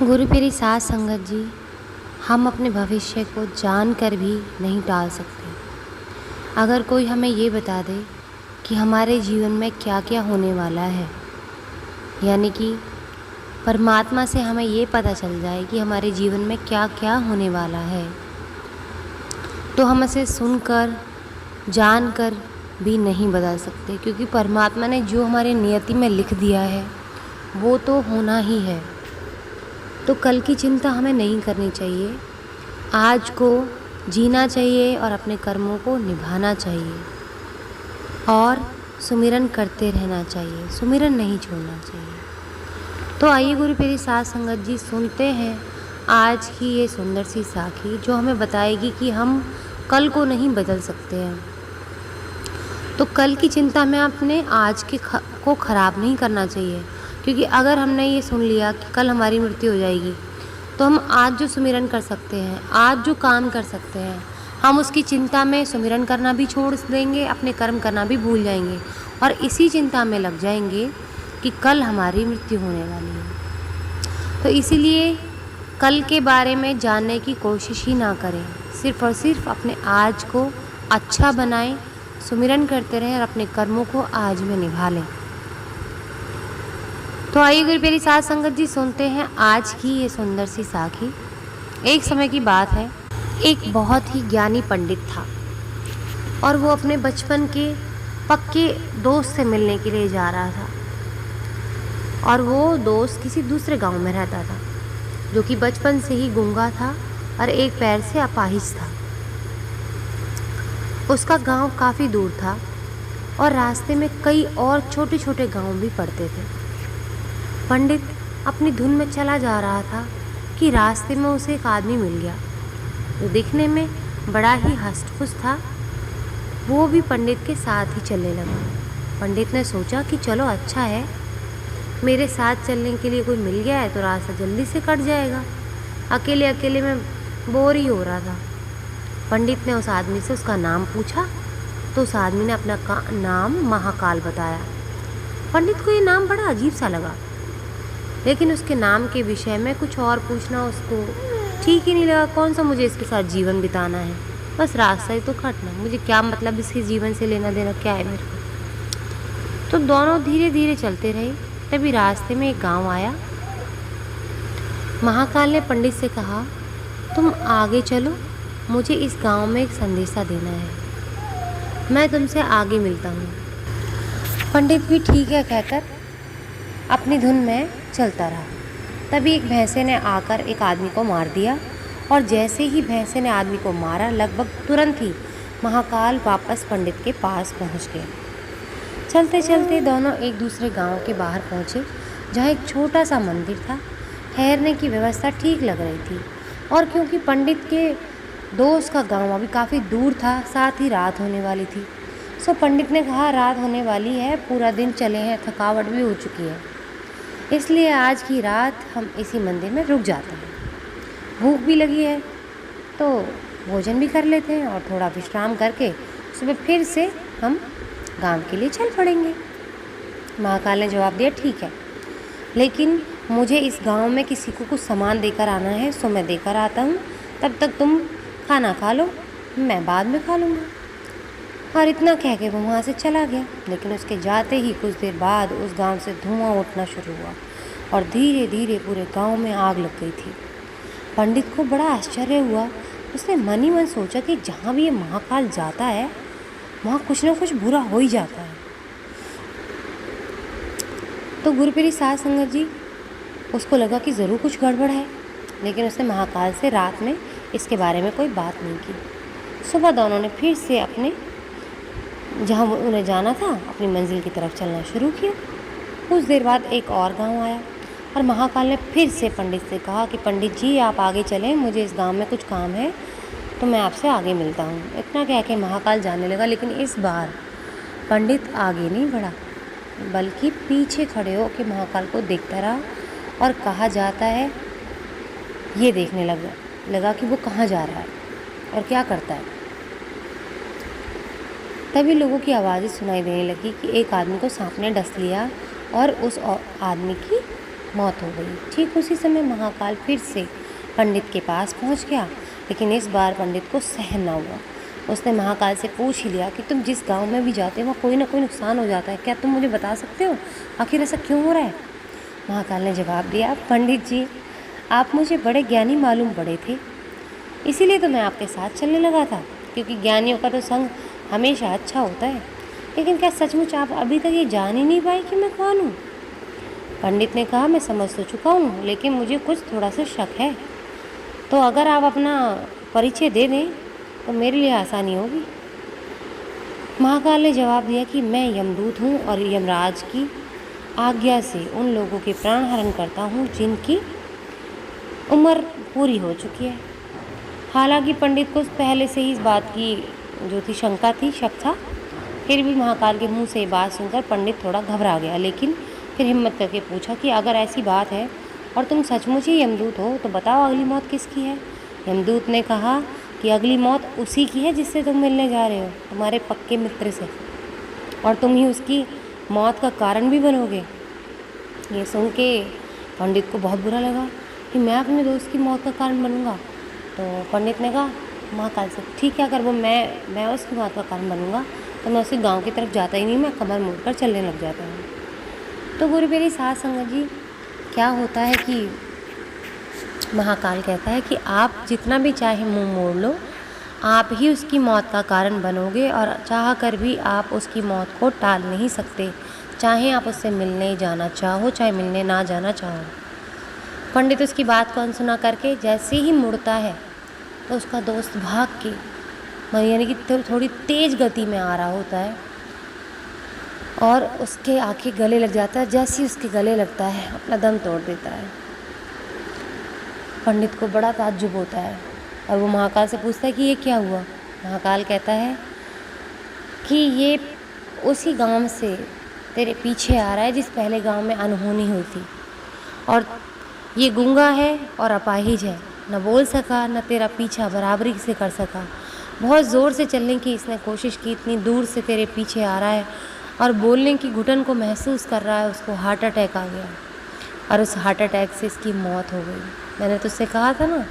गुरु प्यारी साध संगत जी, हम अपने भविष्य को जानकर भी नहीं टाल सकते। अगर कोई हमें ये बता दे कि हमारे जीवन में क्या क्या होने वाला है, यानी कि परमात्मा से हमें ये पता चल जाए कि हमारे जीवन में क्या क्या होने वाला है, तो हम इसे सुनकर जानकर भी नहीं बदल सकते, क्योंकि परमात्मा ने जो हमारे नियति में लिख दिया है वो तो होना ही है। तो कल की चिंता हमें नहीं करनी चाहिए, आज को जीना चाहिए और अपने कर्मों को निभाना चाहिए और सुमिरन करते रहना चाहिए, सुमिरन नहीं छोड़ना चाहिए। तो आइए गुरु प्यारी साध संगत जी, सुनते हैं आज की ये सुंदर सी साखी जो हमें बताएगी कि हम कल को नहीं बदल सकते हैं। तो कल की चिंता में अपने आज के को ख़राब नहीं करना चाहिए, क्योंकि अगर हमने ये सुन लिया कि कल हमारी मृत्यु हो जाएगी, तो हम आज जो सुमिरन कर सकते हैं, आज जो काम कर सकते हैं, हम उसकी चिंता में सुमिरन करना भी छोड़ देंगे, अपने कर्म करना भी भूल जाएंगे और इसी चिंता में लग जाएंगे कि कल हमारी मृत्यु होने वाली है। तो इसीलिए कल के बारे में जानने की कोशिश ही ना करें, सिर्फ और सिर्फ अपने आज को अच्छा बनाएं, सुमिरन करते रहें और अपने कर्मों को आज में निभा लें। तो आइए गुरु प्यारी साध संगत जी, सुनते हैं आज की ये सुंदर सी साखी। एक समय की बात है, एक बहुत ही ज्ञानी पंडित था और वो अपने बचपन के पक्के दोस्त से मिलने के लिए जा रहा था। और वो दोस्त किसी दूसरे गांव में रहता था, जो कि बचपन से ही गूंगा था और एक पैर से अपाहिज था। उसका गांव काफ़ी दूर था और रास्ते में कई और छोटे छोटे गांव भी पड़ते थे। पंडित अपनी धुन में चला जा रहा था कि रास्ते में उसे एक आदमी मिल गया जो दिखने में बड़ा ही हष्ट-पुष्ट था। वो भी पंडित के साथ ही चलने लगा। पंडित ने सोचा कि चलो अच्छा है, मेरे साथ चलने के लिए कोई मिल गया है तो रास्ता जल्दी से कट जाएगा, अकेले अकेले में बोर ही हो रहा था। पंडित ने उस आदमी से उसका नाम पूछा तो उस आदमी ने अपना नाम महाकाल बताया। पंडित को ये नाम बड़ा अजीब सा लगा, लेकिन उसके नाम के विषय में कुछ और पूछना उसको ठीक ही नहीं लगा। कौन सा मुझे इसके साथ जीवन बिताना है, बस रास्ता ही तो कटना, मुझे क्या मतलब इसके जीवन से लेना देना क्या है मेरे को। तो दोनों धीरे धीरे चलते रहे। तभी रास्ते में एक गांव आया। महाकाल ने पंडित से कहा, तुम आगे चलो, मुझे इस गांव में एक संदेशा देना है, मैं तुमसे आगे मिलता हूँ। पंडित भी ठीक है कहकर अपनी धुन में चलता रहा। तभी एक भैंसे ने आकर एक आदमी को मार दिया और जैसे ही भैंसे ने आदमी को मारा, लगभग तुरंत ही महाकाल वापस पंडित के पास पहुंच गए। चलते चलते दोनों एक दूसरे गांव के बाहर पहुंचे, जहां एक छोटा सा मंदिर था। ठहरने की व्यवस्था ठीक लग रही थी और क्योंकि पंडित के दोस्त का गांव अभी काफ़ी दूर था, साथ ही रात होने वाली थी। सो पंडित ने कहा, रात होने वाली है, पूरा दिन चले हैं, थकावट भी हो चुकी है, इसलिए आज की रात हम इसी मंदिर में रुक जाते हैं। भूख भी लगी है तो भोजन भी कर लेते हैं और थोड़ा विश्राम करके सुबह फिर से हम गांव के लिए चल पड़ेंगे। महाकाल ने जवाब दिया, ठीक है, लेकिन मुझे इस गांव में किसी को कुछ सामान देकर आना है, सो मैं देकर आता हूँ, तब तक तुम खाना खा लो, मैं बाद में खा लूँगा। और इतना कह के वो वहाँ से चला गया। लेकिन उसके जाते ही कुछ देर बाद उस गांव से धुआं उठना शुरू हुआ और धीरे धीरे पूरे गांव में आग लग गई थी। पंडित को बड़ा आश्चर्य हुआ। उसने मन ही मन सोचा कि जहाँ भी ये महाकाल जाता है वहाँ कुछ ना कुछ बुरा हो ही जाता है। तो गुरु प्यारी साध संगत जी, उसको लगा कि ज़रूर कुछ गड़बड़ है, लेकिन उसने महाकाल से रात में इसके बारे में कोई बात नहीं की। सुबह दोनों ने फिर से अपने जहाँ उन्हें जाना था अपनी मंजिल की तरफ चलना शुरू किया। कुछ देर बाद एक और गांव आया और महाकाल ने फिर से पंडित से कहा कि पंडित जी आप आगे चलें, मुझे इस गांव में कुछ काम है, तो मैं आपसे आगे मिलता हूँ। इतना कह के महाकाल जाने लगा। लेकिन इस बार पंडित आगे नहीं बढ़ा, बल्कि पीछे खड़े होकर महाकाल को देखता रहा और कहा जाता है ये देखने लगा कि वो कहाँ जा रहा है और क्या करता है। तभी लोगों की आवाज़ें सुनाई देने लगी कि एक आदमी को सांप ने डस लिया और उस आदमी की मौत हो गई। ठीक उसी समय महाकाल फिर से पंडित के पास पहुंच गया, लेकिन इस बार पंडित को सहन ना हुआ। उसने महाकाल से पूछ ही लिया कि तुम जिस गांव में भी जाते हो वहाँ कोई ना कोई नुकसान हो जाता है, क्या तुम मुझे बता सकते हो आखिर ऐसा क्यों हो रहा है? महाकाल ने जवाब दिया, पंडित जी, आप मुझे बड़े ज्ञानी मालूम पड़े थे, इसीलिए तो मैं आपके साथ चलने लगा था, क्योंकि ज्ञानियों का तो संग हमेशा अच्छा होता है। लेकिन क्या सचमुच आप अभी तक ये जान ही नहीं पाए कि मैं कौन हूँ? पंडित ने कहा, मैं समझ तो चुका हूँ, लेकिन मुझे कुछ थोड़ा सा शक है, तो अगर आप अपना परिचय दे दें तो मेरे लिए आसानी होगी। महाकाल ने जवाब दिया कि मैं यमदूत हूँ और यमराज की आज्ञा से उन लोगों के प्राण हरण करता हूँ जिनकी उम्र पूरी हो चुकी है। हालांकि पंडित को पहले से ही इस बात की जो थी शंका थी, शक था, फिर भी महाकाल के मुंह से ये बात सुनकर पंडित थोड़ा घबरा गया, लेकिन फिर हिम्मत करके पूछा कि अगर ऐसी बात है और तुम सचमुच ही यमदूत हो तो बताओ अगली मौत किसकी है? यमदूत ने कहा कि अगली मौत उसी की है जिससे तुम मिलने जा रहे हो, तुम्हारे पक्के मित्र से, और तुम ही उसकी मौत का कारण भी बनोगे। ये सुन के पंडित को बहुत बुरा लगा कि मैं अपने दोस्त की मौत का कारण बनूंगा। तो पंडित ने कहा महाकाल से, ठीक है, अगर वो मैं उसकी मौत का कारण बनूंगा तो मैं उसी गांव की तरफ जाता ही नहीं, मैं कमर मोड़कर चलने लग जाता हूँ। तो गुरु मेरी साथ संगत जी, क्या होता है कि महाकाल कहता है कि आप जितना भी चाहे मुंह मोड़ लो, आप ही उसकी मौत का कारण बनोगे, और चाह कर भी आप उसकी मौत को टाल नहीं सकते, चाहे आप उससे मिलने जाना चाहो, चाहे मिलने ना जाना चाहो। पंडित उसकी बात को अनसुना करके जैसे ही मुड़ता है तो उसका दोस्त भाग के, यानी कि थोड़ी तेज़ गति में आ रहा होता है और उसके आके गले लग जाता है। जैसे ही उसके गले लगता है अपना दम तोड़ देता है। पंडित को बड़ा ताज्जुब होता है और वो महाकाल से पूछता है कि ये क्या हुआ? महाकाल कहता है कि ये उसी गांव से तेरे पीछे आ रहा है जिस पहले गांव में अनहोनी हुई थी, और ये गूंगा है और अपाहिज है, न बोल सका न तेरा पीछा बराबरी से कर सका। बहुत ज़ोर से चलने की इसने कोशिश की, इतनी दूर से तेरे पीछे आ रहा है और बोलने की घुटन को महसूस कर रहा है, उसको हार्ट अटैक आ गया और उस हार्ट अटैक से इसकी मौत हो गई। मैंने तुझसे कहा था ना,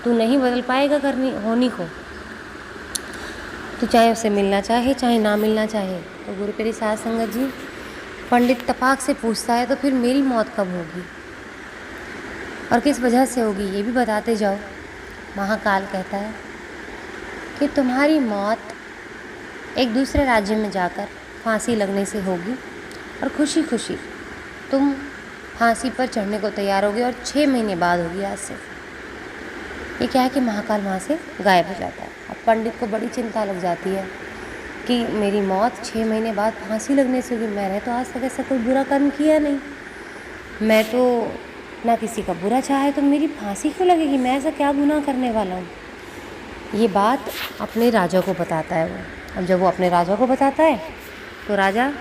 तू नहीं बदल पाएगा होनी को, तू चाहे उससे मिलना चाहे चाहे ना मिलना चाहे। तो गुरु तेरी साथ संगत जी, पंडित तपाक से पूछता है तो फिर मेरी मौत कब होगी और किस वजह से होगी ये भी बताते जाओ। महाकाल कहता है कि तुम्हारी मौत एक दूसरे राज्य में जाकर फांसी लगने से होगी, और खुशी खुशी तुम फांसी पर चढ़ने को तैयार होगे, और 6 महीने बाद होगी आज से। ये क्या है कि महाकाल वहाँ से गायब हो जाता है। अब पंडित को बड़ी चिंता लग जाती है कि मेरी मौत 6 महीने बाद फांसी लगने से होगी। मैंने तो आज तक ऐसा कोई बुरा कर्म किया नहीं, मैं तो ना किसी का बुरा चाहा है, तो मेरी फांसी क्यों लगेगी? मैं ऐसा क्या गुनाह करने वाला हूँ? ये बात अपने राजा को बताता है वो। अब जब वो अपने राजा को बताता है तो राजा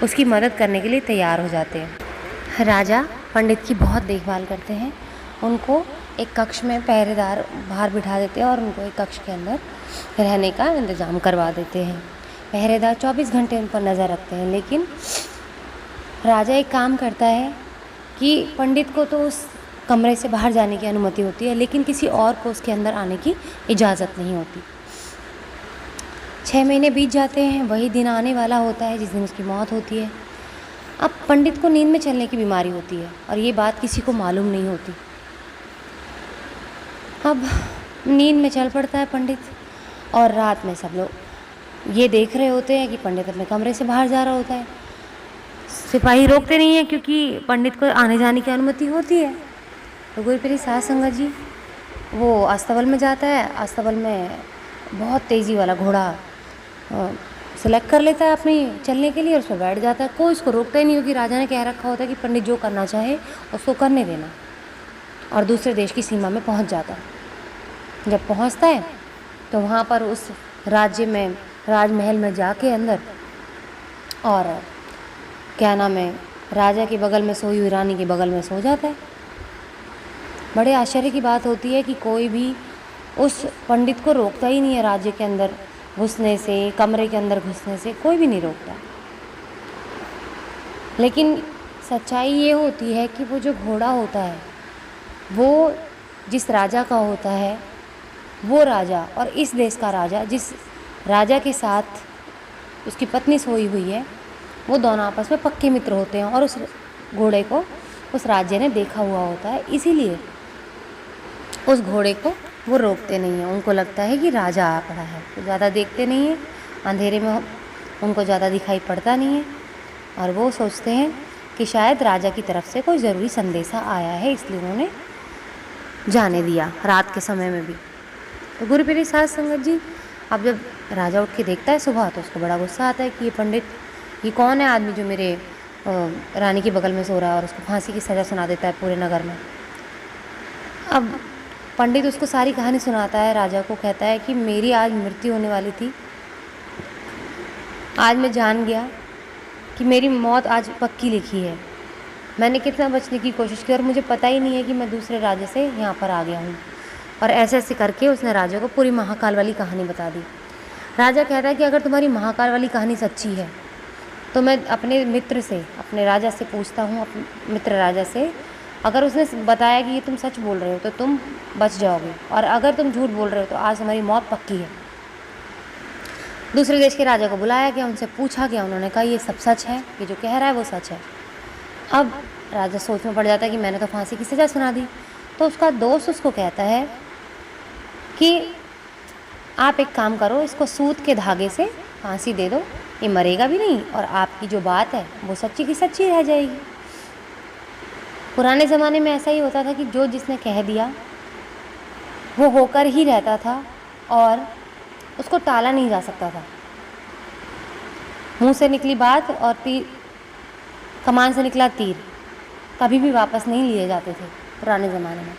उसकी मदद करने के लिए तैयार हो जाते हैं। राजा पंडित की बहुत देखभाल करते हैं, उनको एक कक्ष में पहरेदार बाहर बिठा देते हैं और उनको एक कक्ष के अंदर रहने का इंतज़ाम करवा देते हैं। पहरेदार 24 घंटे उन पर नज़र रखते हैं, लेकिन राजा एक काम करता है कि पंडित को तो उस कमरे से बाहर जाने की अनुमति होती है, लेकिन किसी और को उसके अंदर आने की इजाज़त नहीं होती। 6 महीने बीत जाते हैं, वही दिन आने वाला होता है जिस दिन उसकी मौत होती है। अब पंडित को नींद में चलने की बीमारी होती है और ये बात किसी को मालूम नहीं होती। अब नींद में चल पड़ता है पंडित, और रात में सब लोग ये देख रहे होते हैं कि पंडित अपने कमरे से बाहर जा रहा होता है। सिपाही रोकते नहीं हैं क्योंकि पंडित को आने जाने की अनुमति होती है। तो गुरु मेरी साथ संगत जी, वो अस्तबल में जाता है। अस्तबल में बहुत तेज़ी वाला घोड़ा सेलेक्ट कर लेता है अपनी चलने के लिए और उस पर बैठ जाता है। कोई उसको रोकता ही नहीं, क्योंकि राजा ने कह रखा होता है कि पंडित जो करना चाहे उसको करने देना, और दूसरे देश की सीमा में पहुंच जाता है। जब पहुंचता है तो वहाँ पर उस राज्य में राजमहल में जाके अंदर, और क्या नाम है, राजा के बगल में सोई हुई रानी के बगल में सो जाता है। बड़े आश्चर्य की बात होती है कि कोई भी उस पंडित को रोकता ही नहीं है। राज्य के अंदर घुसने से, कमरे के अंदर घुसने से कोई भी नहीं रोकता। लेकिन सच्चाई ये होती है कि वो जो घोड़ा होता है वो जिस राजा का होता है, वो राजा और इस देश का राजा जिस राजा के साथ उसकी पत्नी सोई हुई है, वो दोनों आपस में पक्के मित्र होते हैं और उस घोड़े को उस राज्य ने देखा हुआ होता है। इसीलिए उस घोड़े को वो रोकते नहीं हैं। उनको लगता है कि राजा आ पड़ा है, तो ज़्यादा देखते नहीं हैं, अंधेरे में उनको ज़्यादा दिखाई पड़ता नहीं है और वो सोचते हैं कि शायद राजा की तरफ से कोई ज़रूरी संदेशा आया है, इसलिए उन्होंने जाने दिया रात के समय में भी। तो गुरुप्रिय साध संगत जी, अब जब राजा उठ के देखता है सुबह, तो उसको बड़ा गुस्सा आता है कि ये पंडित, ये कौन है आदमी जो मेरे रानी के बगल में सो रहा है और उसको फांसी की सज़ा सुना देता है पूरे नगर में। अब पंडित उसको सारी कहानी सुनाता है, राजा को कहता है कि मेरी आज मृत्यु होने वाली थी, आज मैं जान गया कि मेरी मौत आज पक्की लिखी है। मैंने कितना बचने की कोशिश की और मुझे पता ही नहीं है कि मैं दूसरे राज्य से यहाँ पर आ गया हूँ। और ऐसे ऐसे करके उसने राजा को पूरी महाकाल वाली कहानी बता दी। राजा कहता है कि अगर तुम्हारी महाकाल वाली कहानी सच्ची है तो मैं अपने मित्र से, अपने राजा से पूछता हूँ, अपने मित्र राजा से, अगर उसने बताया कि ये तुम सच बोल रहे हो तो तुम बच जाओगे, और अगर तुम झूठ बोल रहे हो तो आज तुम्हारी मौत पक्की है। दूसरे देश के राजा को बुलाया गया, उनसे पूछा गया, उन्होंने कहा ये सब सच है, ये जो कह रहा है वो सच है। अब राजा सोच में पड़ जाता है कि मैंने तो फांसी की सज़ा सुना दी। तो उसका दोस्त उसको कहता है कि आप एक काम करो, इसको सूत के धागे से फांसी दे दो, ये मरेगा भी नहीं और आपकी जो बात है वो सच्ची की सच्ची रह जाएगी। पुराने ज़माने में ऐसा ही होता था कि जो जिसने कह दिया वो होकर ही रहता था और उसको टाला नहीं जा सकता था। मुंह से निकली बात और तीर, कमान से निकला तीर कभी भी वापस नहीं लिए जाते थे पुराने ज़माने में।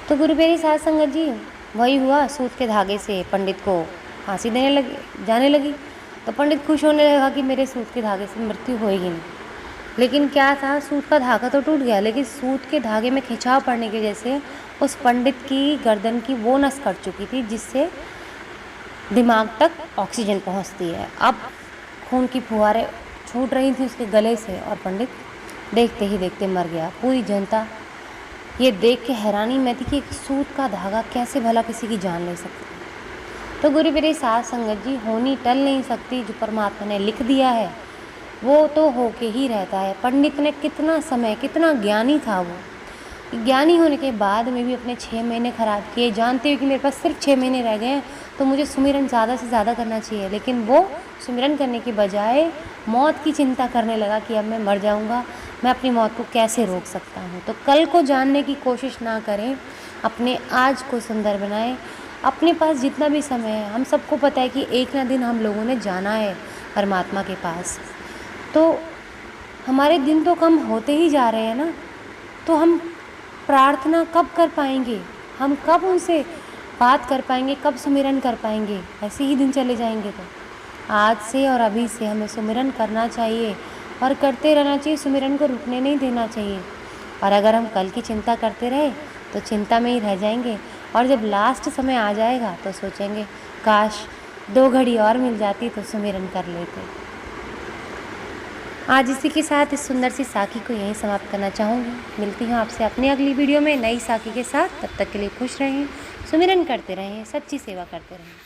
तो गुरुप्रिय साध संगत जी, वही हुआ, सूत के धागे से पंडित को फांसी जाने लगी। तो पंडित खुश होने लगा कि मेरे सूत के धागे से मृत्यु होएगी नहीं। लेकिन क्या था, सूत का धागा तो टूट गया, लेकिन सूत के धागे में खिंचाव पड़ने की वजह से उस पंडित की गर्दन की वो नस कट चुकी थी जिससे दिमाग तक ऑक्सीजन पहुंचती है। अब खून की फुहारें छूट रही थी उसके गले से और पंडित देखते ही देखते मर गया। पूरी जनता ये देख के हैरानी में थी कि एक सूत का धागा कैसे भला किसी की जान ले सकता है। तो गुरुप्रिय साध संगत जी, होनी टल नहीं सकती, जो परमात्मा ने लिख दिया है वो तो होके ही रहता है। पंडित ने कितना समय, कितना ज्ञानी था वो, ज्ञानी होने के बाद में भी अपने 6 महीने ख़राब किए, जानते हुए कि मेरे पास सिर्फ 6 महीने रह गए हैं तो मुझे सुमिरन ज़्यादा से ज़्यादा करना चाहिए। लेकिन वो सुमिरन करने के बजाय मौत की चिंता करने लगा कि अब मैं मर जाऊंगा, मैं अपनी मौत को कैसे रोक सकता हूँ। तो कल को जानने की कोशिश ना करें, अपने आज को सुंदर बनाएं। अपने पास जितना भी समय है, हम सबको पता है कि एक ना दिन हम लोगों ने जाना है परमात्मा के पास। तो हमारे दिन तो कम होते ही जा रहे हैं ना, तो हम प्रार्थना कब कर पाएंगे, हम कब उनसे बात कर पाएंगे, कब सुमिरन कर पाएंगे? ऐसे ही दिन चले जाएंगे। तो आज से और अभी से हमें सुमिरन करना चाहिए और करते रहना चाहिए, सुमिरन को रुकने नहीं देना चाहिए। और अगर हम कल की चिंता करते रहे तो चिंता में ही रह जाएंगे, और जब लास्ट समय आ जाएगा तो सोचेंगे काश 2 घड़ी और मिल जाती तो सुमिरन कर लेते। आज इसी के साथ इस सुंदर सी साखी को यहीं समाप्त करना चाहूँगी। मिलती हूँ आपसे अपनी अगली वीडियो में नई साखी के साथ। तब तक के लिए खुश रहें, सुमिरन करते रहें, सच्ची सेवा करते रहें।